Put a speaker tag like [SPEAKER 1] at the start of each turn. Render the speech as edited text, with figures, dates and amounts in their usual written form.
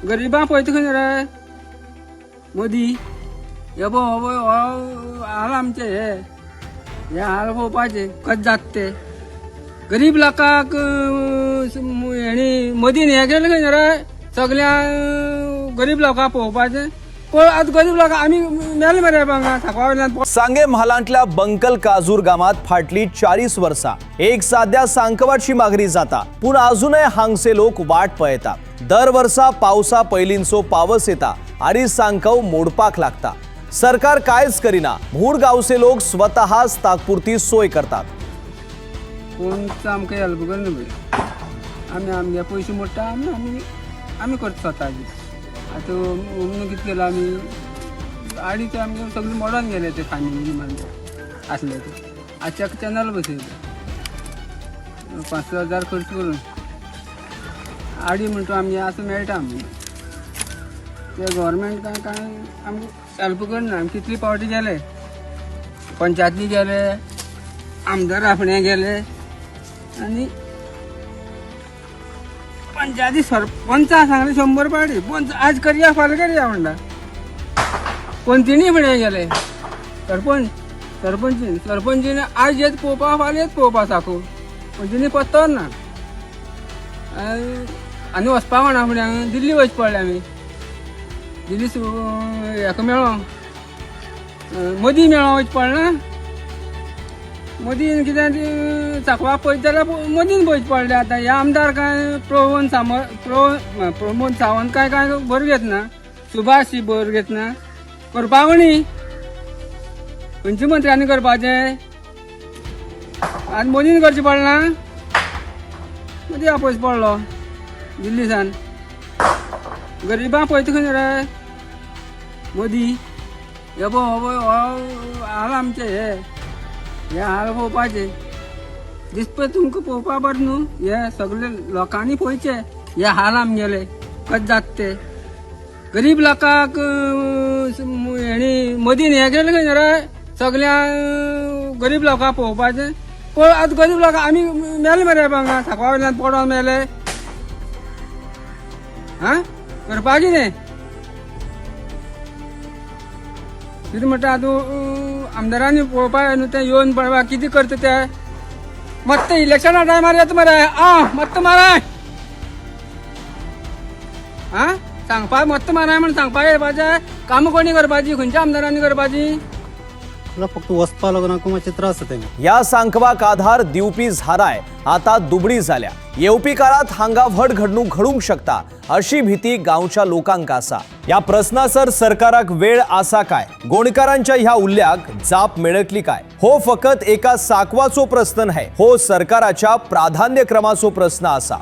[SPEAKER 1] गरिबां पळयता खंय रे मोदी हे पळय हाल आमचे हे हाल पळोवपाचे कशें जाता ते गरीब लोकांक हेणी मोदीन हे केलें खंय रे सगळ्या गरीब लोकांक पळोवपाचें पण आज गरीब लोक आम्ही मेले मरे सांगवा
[SPEAKER 2] सांगे म्हालांतल्या बंकल काजूर गावात फाटली 40 वर्सां एक साध्या सांकवाची मागणी जाता पूण अजूनय हांगचे लोक वाट पळयता दर वर्सा पावसा पयलींचो पावस येता आनी सांकव मोडपाक लागता सरकार कांयच करिना मूळ गांवचे लोक स्वतःच तात्पुरती सोय करतात
[SPEAKER 1] कोणच आमकां हेल्प करना आमी आमगे पयशे मोडटा आमी करता स्वताची आता कितें केलं आमी आडी ते आमगे सगळी मोडोन गेले ते फायनली मागीर आसले ते आजच्या चॅनल बसयले 5,000 खर्च करून आडी म्हणटा आमगे असं मेळटा आमगे ते गव्हर्मेंट काय आमकां हेल्प करना आमी कितली पावटी गेले पंचायती गेले आमदार आपणे गेले आनी पंचायती सरपंचा सांगले 100 पावटी पंच आज करया फाल्यां करया म्हणटा पंचीनी फुडें गेले सरपंचीन आज येत पळोवपा फाल्यां येत पळोवपा साकू पंचीनी पत्तो ना आनी वचपा म्हणा फुडें दिल्ली वचपा पडले आमी दिल्ली हेका मेळो मोदी मेळो वचपा पडना मोदीन कितें सांकवाक पळयत जाल्यार मोदीन पळयत पडले आतां हे आमदार काय प्रमोद सावंत काय बरो घेतना सुभाष बरो घेतना करपावणी खंयच्या मंत्र्यांनी करपाचें आतां मोदीन करचें पडना मोदी आपयच पडलो दिल्ली सान गरिबां पळयता खंय रे मोदी हे पळय हाल आमचे हे हाल पळोवपाचे दिसपय तुमकां पळोवपा बरें न्हू हे सगळे लोकांनी पळोवचे हे हाल आमगेले कशें जाता ते गरीब लोकांक हेणी मोदीन हे केलें खंय रे सगळ्या गरीब लोकांक पळोवपाचें पण आज गरीब लोक आमी मेले मरे सांकवा वयल्यान पडोन मेले करपा कितें कितें म्हणटा आतां आमदारांनी पळोवपा न्हू तें येवन पळोवपा कितें करता ते मत्त इलेक्शना टायमार येता मरे मत्त माराय सांगपा मत्त माराय म्हण सांगपा येवपाचें कामां कोणी करपाची खंयच्या आमदारांनी करपाची
[SPEAKER 3] फक्त वचपा लागून मातशे त्रास जाता
[SPEAKER 2] या सांकवाक आधार दिवपी झाराय आता दुबळी जाल्या येवपी काळात हांगा व्हड घडणूक घडूंक शकता अशी भीती गांवच्या लोकांक आसा या प्रश्नासर सरकाराक वेळ आसा काय गोंयकारांच्या ह्या उल्ल्याक जाप मेळटली काय हो फकत एका सांकवाचो प्रश्न न्हय हो सरकाराच्या प्राधान्यक्रमाचो प्रश्न आसा।